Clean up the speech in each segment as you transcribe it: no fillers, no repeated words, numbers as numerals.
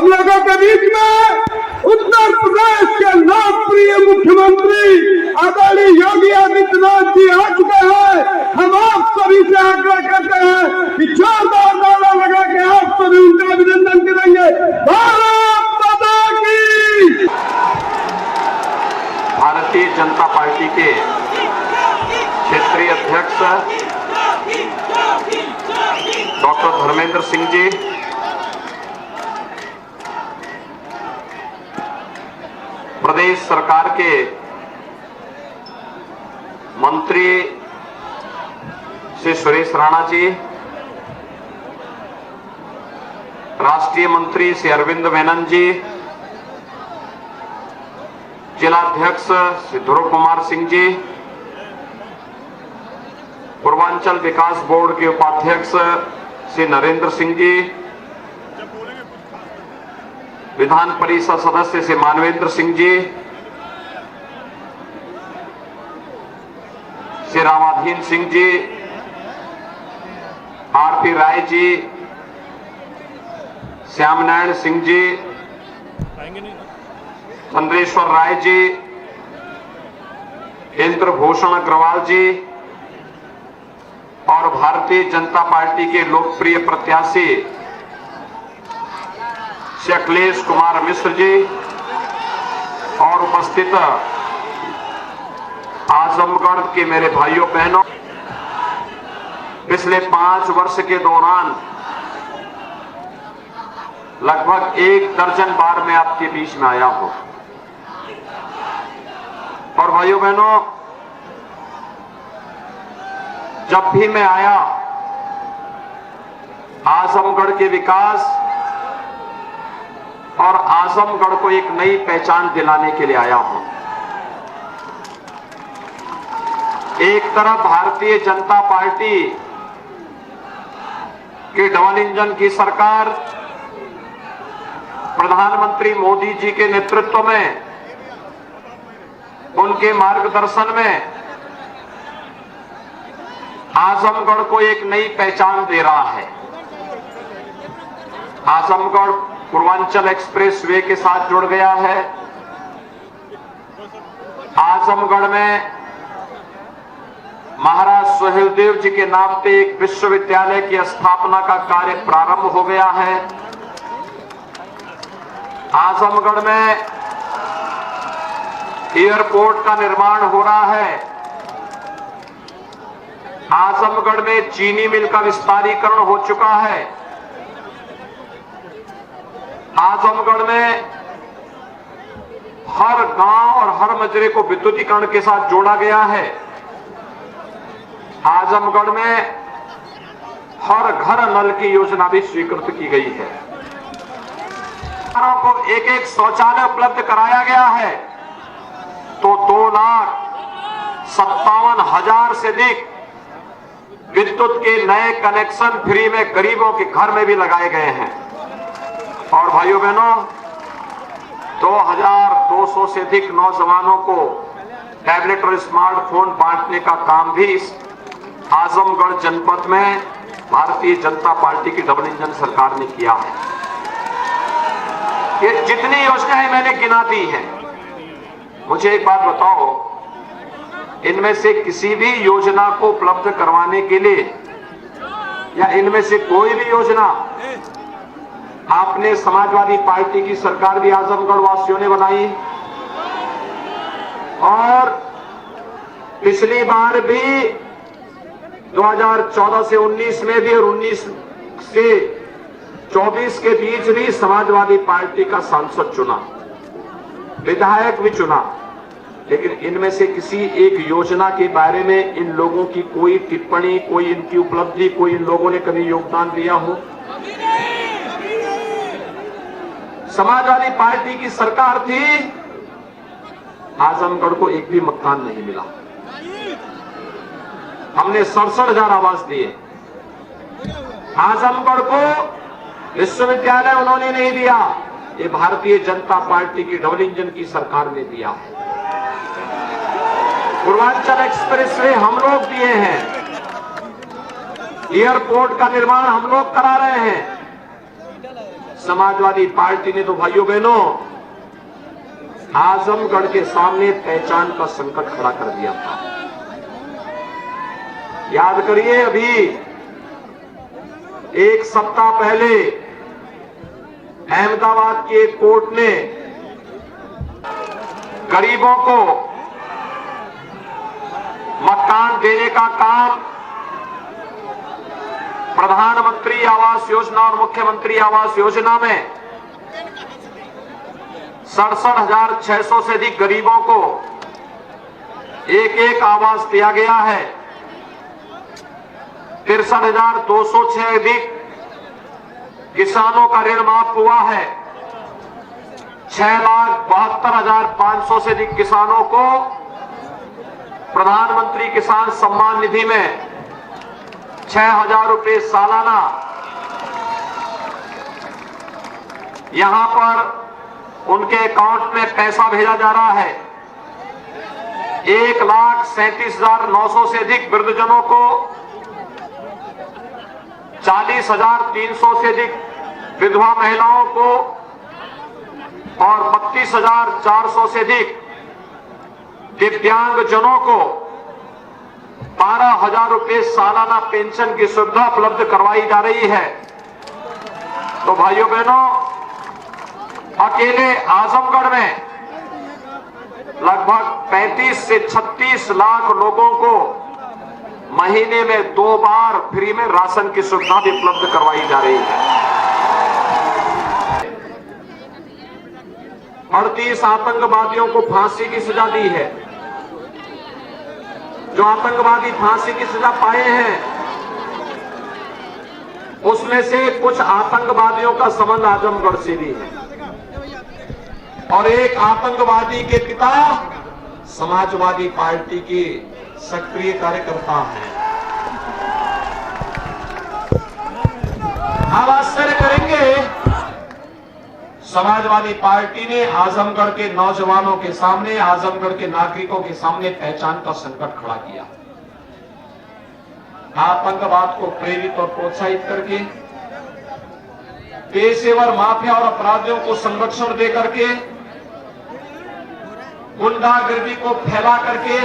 हम लोगों के बीच में उत्तर प्रदेश के लोकप्रिय मुख्यमंत्री आदरणीय योगी आदित्यनाथ जी आ चुके हैं। हम आप सभी से आग्रह करते हैं कि जोरदार नारा लगा के आप सभी उनका अभिनंदन करेंगे। भारत माता की। भारतीय जनता पार्टी के क्षेत्रीय अध्यक्ष डॉक्टर धर्मेंद्र सिंह जी, प्रदेश सरकार के मंत्री श्री सुरेश राणा जी, राष्ट्रीय मंत्री श्री अरविंद मेनन जी, जिलाध्यक्ष श्री ध्रुव कुमार सिंह जी, पूर्वांचल विकास बोर्ड के उपाध्यक्ष श्री नरेंद्र सिंह जी, विधान परिषद सदस्य श्री मानवेंद्र सिंह जी, श्री रामाधीन सिंह जी, आरपी राय जी, श्याम नारायण सिंह जी, चंद्रेश्वर राय जी, इंद्रभूषण अग्रवाल जी और भारतीय जनता पार्टी के लोकप्रिय प्रत्याशी श्री अखिलेश कुमार मिश्र जी और उपस्थित आजमगढ़ के मेरे भाइयों बहनों, पिछले 5 वर्ष के दौरान लगभग 1 दर्जन बार मैं आपके बीच में आया हूं। और भाइयों बहनों, जब भी मैं आया आजमगढ़ के विकास और आजमगढ़ को एक नई पहचान दिलाने के लिए आया हूं। एक तरफ भारतीय जनता पार्टी के डबल इंजन की सरकार प्रधानमंत्री मोदी जी के नेतृत्व में, उनके मार्गदर्शन में आजमगढ़ को एक नई पहचान दे रहा है। आजमगढ़ पूर्वांचल एक्सप्रेस वे के साथ जुड़ गया है। आजमगढ़ में महाराज सुहेलदेव जी के नाम पे एक विश्वविद्यालय की स्थापना का कार्य प्रारंभ हो गया है। आजमगढ़ में एयरपोर्ट का निर्माण हो रहा है। आजमगढ़ में चीनी मिल का विस्तारीकरण हो चुका है। आजमगढ़ में हर गांव और हर मजरे को विद्युतीकरण के साथ जोड़ा गया है। आजमगढ़ में हर घर नल की योजना भी स्वीकृत की गई है। को एक शौचालय उपलब्ध कराया गया है। तो 2,57,000 से अधिक विद्युत के नए कनेक्शन फ्री में गरीबों के घर में भी लगाए गए हैं। और भाइयों बहनों, 2,200 से अधिक नौजवानों को टैबलेट और स्मार्टफोन बांटने का काम भी इस आजमगढ़ जनपद में भारतीय जनता पार्टी की डबल इंजन सरकार ने किया है। ये जितनी योजनाएं मैंने गिना दी हैं, मुझे एक बात बताओ, इनमें से किसी भी योजना को उपलब्ध करवाने के लिए या इनमें से कोई भी योजना आपने समाजवादी पार्टी की सरकार भी आजमगढ़ वासियों ने बनाई और पिछली बार भी 2014 से 19 में भी और 19 से 24 के बीच भी समाजवादी पार्टी का सांसद चुना, विधायक भी चुना। लेकिन इनमें से किसी एक योजना के बारे में इन लोगों की कोई टिप्पणी, कोई इनकी उपलब्धि, कोई इन लोगों ने कभी योगदान दिया हो? समाजवादी पार्टी की सरकार थी, आजमगढ़ को एक भी मकान नहीं मिला। हमने 67,000 आवास दिए। आजमगढ़ को विश्वविद्यालय उन्होंने नहीं दिया, ये भारतीय जनता पार्टी की डबल इंजन की सरकार ने दिया है। पूर्वांचल एक्सप्रेस वे हम लोग दिए हैं। एयरपोर्ट का निर्माण हम लोग करा रहे हैं। समाजवादी पार्टी ने तो भाइयों बहनों आजमगढ़ के सामने पहचान का संकट खड़ा कर दिया था। याद करिए, अभी एक सप्ताह पहले अहमदाबाद की एक कोर्ट ने गरीबों को मकान देने का काम प्रधानमंत्री आवास योजना और मुख्यमंत्री आवास योजना में 67,600 से अधिक गरीबों को एक एक आवास दिया गया है। 63,200 से अधिक किसानों का ऋण माफ हुआ है। 6,72,500 से अधिक किसानों को प्रधानमंत्री किसान सम्मान निधि में 6,000 रुपए सालाना यहां पर उनके अकाउंट में पैसा भेजा जा रहा है। 1,37,900 से अधिक वृद्धजनों को 40,300 से अधिक विधवा महिलाओं को और 32,400 से अधिक दिव्यांगजनों को 12,000 रुपए सालाना पेंशन की सुविधा उपलब्ध करवाई जा रही है। तो भाइयों बहनों, अकेले आजमगढ़ में लगभग 35 से 36 लाख लोगों को महीने में 2 बार फ्री में राशन की सुविधा भी उपलब्ध करवाई जा रही है। 38 आतंकवादियों को फांसी की सजा दी है। जो आतंकवादी फांसी की सजा पाए हैं उसमें से कुछ आतंकवादियों का संबंध आजमगढ़ से भी है और एक आतंकवादी के पिता समाजवादी पार्टी के सक्रिय कार्यकर्ता हैं। आप आश्चर्य करेंगे, समाजवादी पार्टी ने आजमगढ़ के नौजवानों के सामने, आजमगढ़ के नागरिकों के सामने पहचान का संकट खड़ा किया। आतंकवाद को प्रेरित और प्रोत्साहित करके, पेशेवर माफिया और अपराधियों को संरक्षण दे करके, गुंडागर्दी को फैला करके,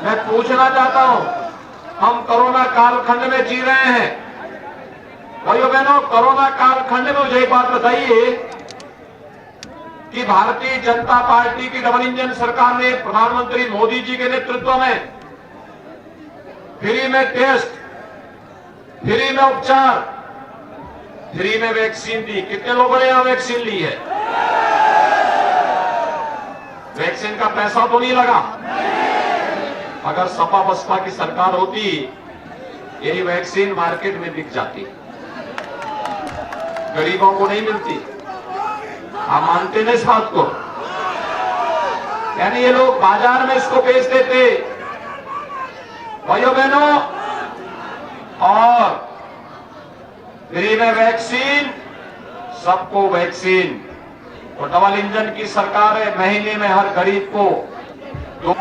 मैं पूछना चाहता हूं, हम कोरोना कालखंड में जी रहे हैं। भाइयों बहनों, कोरोना कालखंड में मुझे एक बात बताइए कि भारतीय जनता पार्टी की डबल इंजन सरकार ने प्रधानमंत्री मोदी जी के नेतृत्व में फ्री में टेस्ट, फ्री में उपचार, फ्री में वैक्सीन दी। कितने लोगों ने यहां वैक्सीन ली है? वैक्सीन का पैसा तो नहीं लगा। अगर सपा बसपा की सरकार होती, यही वैक्सीन मार्केट में बिक जाती, गरीबों को नहीं मिलती। आप मानते नहीं इस बात को? यानी ये लोग बाजार में इसको बेच देते। भाइयों बहनों, और फ्री में वैक्सीन, सबको वैक्सीन। तो डबल इंजन की सरकार है, महीने में हर गरीब को और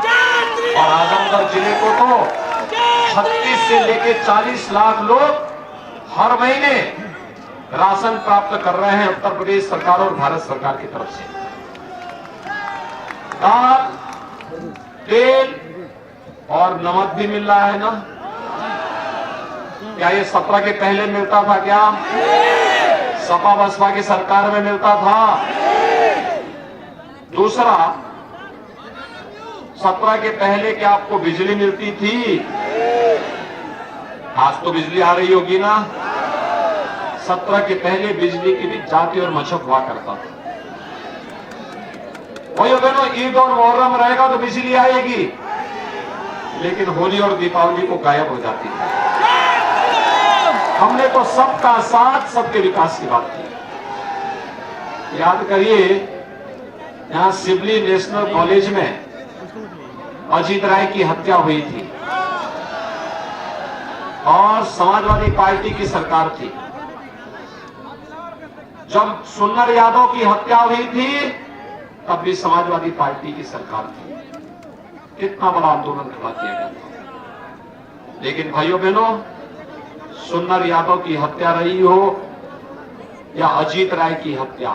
आजमगढ़ जिले को तो 36 से लेके 40 लाख लोग हर महीने राशन प्राप्त कर रहे हैं उत्तर प्रदेश सरकार और भारत सरकार की तरफ से। दाल, तेल और नमक भी मिल रहा है ना? क्या ये 17 के पहले मिलता था? क्या सपा बसपा की सरकार में मिलता था? दूसरा, 17 के पहले क्या आपको बिजली मिलती थी? आज तो बिजली आ रही होगी ना। 17 के पहले बिजली की भी जाती और मशक हुआ करता था। भाइयों बहनों, ईद और मुहर्रम रहेगा तो बिजली आएगी, लेकिन होली और दीपावली को गायब हो जाती है। हमने तो सबका साथ, सबके विकास की बात की। याद करिए, यहां सिवली नेशनल कॉलेज में अजीत राय की हत्या हुई थी और समाजवादी पार्टी की सरकार थी। जब सुन्नर यादव की हत्या हुई थी तब भी समाजवादी पार्टी की सरकार थी। कितना बड़ा आंदोलन खड़ा किया गया था। लेकिन भाइयों बहनों, सुन्नर यादव की हत्या रही हो या अजीत राय की हत्या,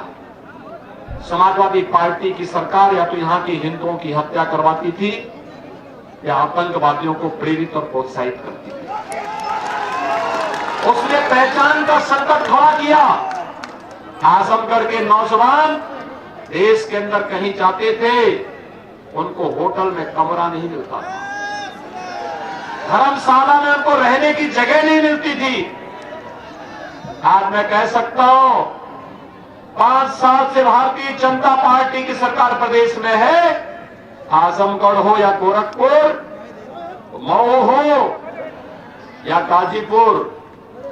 समाजवादी पार्टी की सरकार या तो यहां के हिंदुओं की हत्या करवाती थी या आतंकवादियों को प्रेरित और प्रोत्साहित करती थी। उसने पहचान का संकट खड़ा किया। आजमगढ़ के नौजवान देश के अंदर कहीं जाते थे, उनको होटल में कमरा नहीं मिलता था, धर्मशाला में उनको रहने की जगह नहीं मिलती थी। आज मैं कह सकता हूं 5 साल से भारतीय जनता पार्टी की सरकार प्रदेश में है। आजमगढ़ हो या गोरखपुर, मऊ हो या गाजीपुर,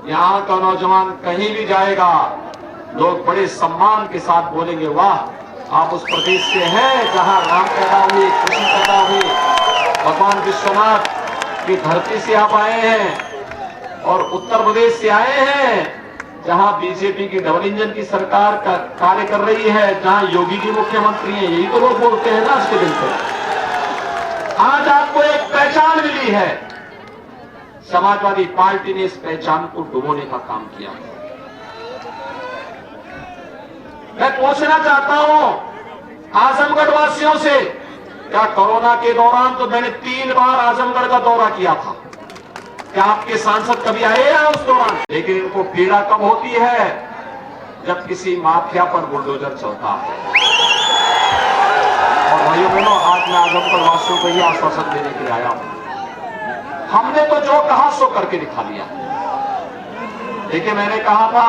यहां का नौजवान कहीं भी जाएगा, लोग बड़े सम्मान के साथ बोलेंगे, वाह आप उस प्रदेश से हैं जहां राम पैदा हुए, कृष्ण पैदा हुए, भगवान विश्वनाथ की धरती से आप आए हैं। और उत्तर प्रदेश से आए हैं जहां बीजेपी की डबल इंजन की सरकार का कार्य कर रही है, जहां योगी जी मुख्यमंत्री हैं। यही तो लोग बोलते हैं ना आज के दिन पे। आज आपको एक पहचान मिली है, समाजवादी पार्टी ने इस पहचान को डुबोने का काम किया। मैं पूछना चाहता हूं आजमगढ़ वासियों से, क्या कोरोना के दौरान तो मैंने 3 बार आजमगढ़ का दौरा किया था, क्या आपके सांसद कभी आए हैं उस दौरान? लेकिन इनको पीड़ा कब होती है जब किसी माफिया पर बुलडोजर चलता है। और भाइयों बहनों, आज मैं आजमगढ़ वासियों को यह आश्वासन देने के लिए आया हूं, हमने तो जो कहा सो करके दिखा दिया। देखिए, मैंने कहा था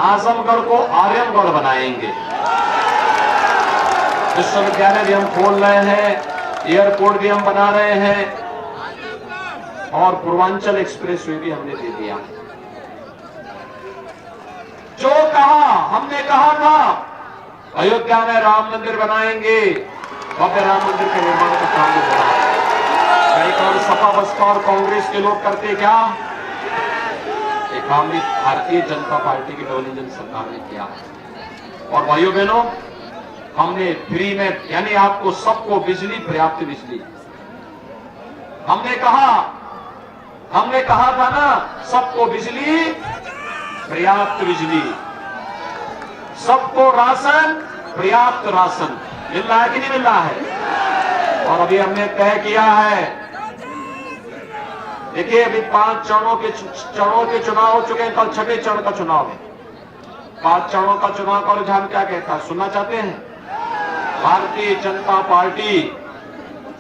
आजमगढ़ को आर्यमगढ़ बनाएंगे, विश्वविद्यालय भी हम खोल रहे हैं, एयरपोर्ट भी हम बना रहे हैं और पूर्वांचल एक्सप्रेस वे भी हमने दे दिया। जो कहा, हमने कहा था अयोध्या में राम मंदिर बनाएंगे, भव्य राम मंदिर के निर्माण का काम भी हो रहा है। कई काम सपा बसपा और कांग्रेस के लोग करते क्या, एक काम भी भारतीय जनता पार्टी की डबल इंजन सरकार ने किया। और भाइयों बहनों, हमने फ्री में, यानी आपको सबको बिजली, पर्याप्त बिजली, हमने कहा था ना, सबको बिजली, पर्याप्त बिजली, सबको राशन, पर्याप्त राशन मिल रहा है कि नहीं मिल रहा है? और अभी हमने तय किया है, देखिए अभी 5 चरणों के चुनाव हो चुके हैं, कल 6वें चरण का चुनाव है। 5 चरणों का चुनाव का रुझान क्या कहता है, सुनना चाहते हैं? भारतीय जनता पार्टी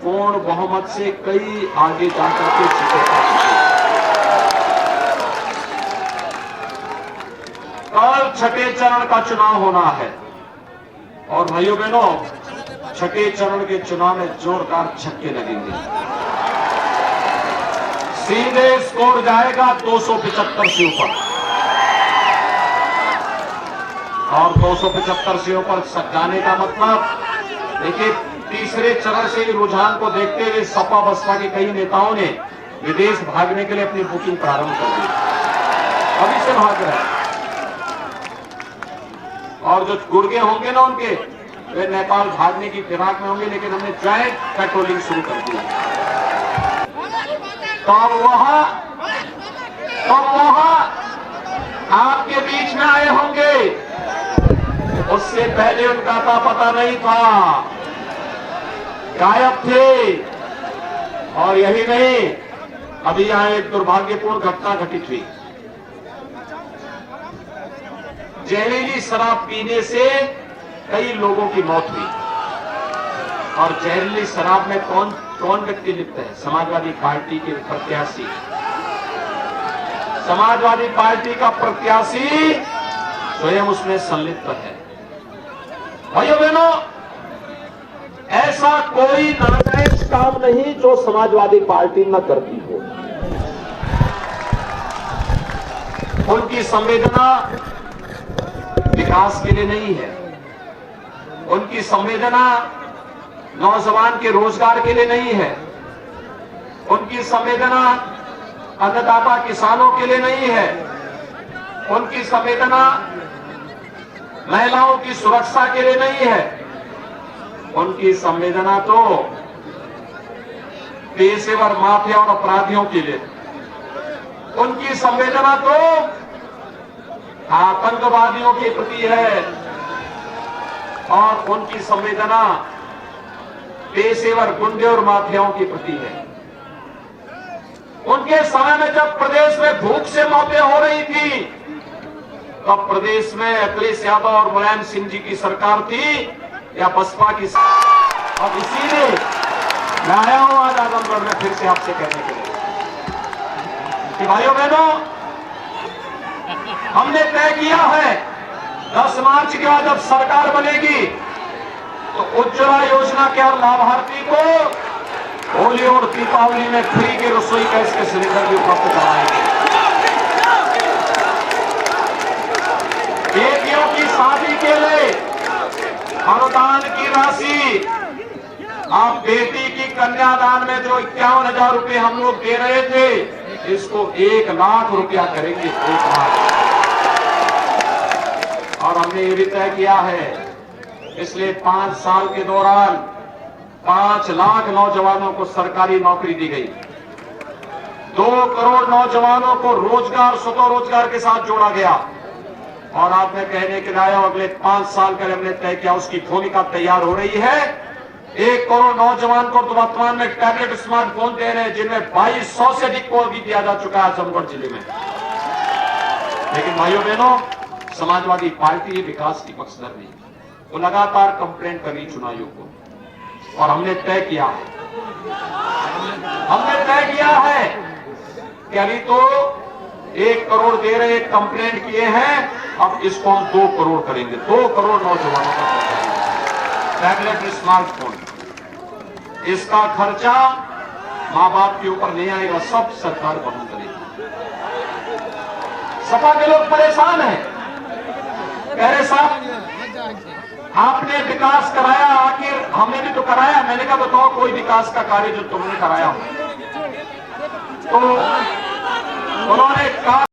पूर्ण बहुमत से कई आगे जाकर के जीतेगा। कल 6ठे चरण का चुनाव होना है और भाइयों बहनों, 6ठे चरण के चुनाव में जोरदार छक्के लगेंगे। सीधे स्कोर जाएगा 275 से ऊपर, और 275 से ऊपर जाने का मतलब, देखिए तीसरे चरण से रुझान को देखते हुए सपा बसपा के कई नेताओं ने विदेश भागने के लिए अपनी बुकिंग प्रारंभ कर दी, अभी से भाग रहे हैं। और जो गुर्गे होंगे ना उनके, वे नेपाल भागने की फिराक में होंगे, लेकिन हमने ज्वाइंट पेट्रोलिंग शुरू कर दी। तो वहां आपके बीच में आए होंगे, उससे पहले उनका पता नहीं था, गायब थे। और यही नहीं, अभी यहां एक दुर्भाग्यपूर्ण घटना घटित हुई। जहरीली शराब पीने से कई लोगों की मौत हुई। और जहरीली शराब में कौन व्यक्ति लिप्त है? समाजवादी पार्टी के प्रत्याशी, समाजवादी पार्टी का प्रत्याशी स्वयं उसमें संलिप्त है। भाइयों बहनों, ऐसा कोई नाजायज काम नहीं जो समाजवादी पार्टी न करती हो। उनकी संवेदना विकास के लिए नहीं है, उनकी संवेदना नौजवान के रोजगार के लिए नहीं है, उनकी संवेदना अन्नदाता किसानों के लिए नहीं है, उनकी संवेदना महिलाओं की सुरक्षा के लिए नहीं है, उनकी संवेदना तो पेशेवर माफिया और अपराधियों के लिए, उनकी संवेदना तो आतंकवादियों के प्रति है और उनकी संवेदना पेशेवर गुंडे और माफियाओं के प्रति है। उनके समय में जब प्रदेश में भूख से मौतें हो रही थी, तब प्रदेश में अखिलेश यादव और मुलायम सिंह जी की सरकार थी या बसपा की? अब इसीलिए मैं आया हूं आज आजमगढ़ में फिर से आपसे कहने के लिए कि भाइयों बहनों, हमने तय किया है 10 मार्च के बाद जब सरकार बनेगी तो उज्ज्वला योजना के हर लाभार्थी को होली और दीपावली में फ्री के रसोई गैस के सिलेंडर भी उपलब्ध कराएंगे। बेटियों की शादी के लिए अनुदान की राशि, आप बेटी की कन्यादान में जो 51,000 रुपए हम लोग दे रहे थे, इसको 1 लाख रुपया करेंगे, 1 लाख। और हमने ये भी तय किया है पिछले 5 साल के दौरान 5 लाख नौजवानों को सरकारी नौकरी दी गई। 2 करोड़ नौजवानों को रोजगार, स्वतः रोजगार के साथ जोड़ा गया। और आपने कहने के लिए अगले 5 साल के लिए हमने तय किया, उसकी भूमिका तैयार हो रही है। 1 करोड़ नौजवान को तो वर्तमान में टैबलेट स्मार्टफोन दे रहे हैं, जिनमें 2200 से अधिक को भी दिया जा चुका है आजमगढ़ जिले में। लेकिन भाइयों बहनों, समाजवादी पार्टी विकास की पक्षधर नहीं, वो लगातार कंप्लेंट कर रही चुनाव आयोग को। और हमने तय किया है कि अभी तो 1 करोड़ दे रहे, कंप्लेंट किए हैं, अब इसको हम 2 करोड़ करेंगे। 2 करोड़ नौजवानों का टैबलेट स्मार्टफोन, इसका खर्चा मां बाप के ऊपर नहीं आएगा, सब सरकार वहन करेगी। सपा के लोग परेशान हैं, कह रहे साहब आपने विकास कराया, आखिर हमने भी तो कराया। मैंने कहा बताओ कोई विकास का कार्य जो तुमने कराया हो। तो उन्होंने कहा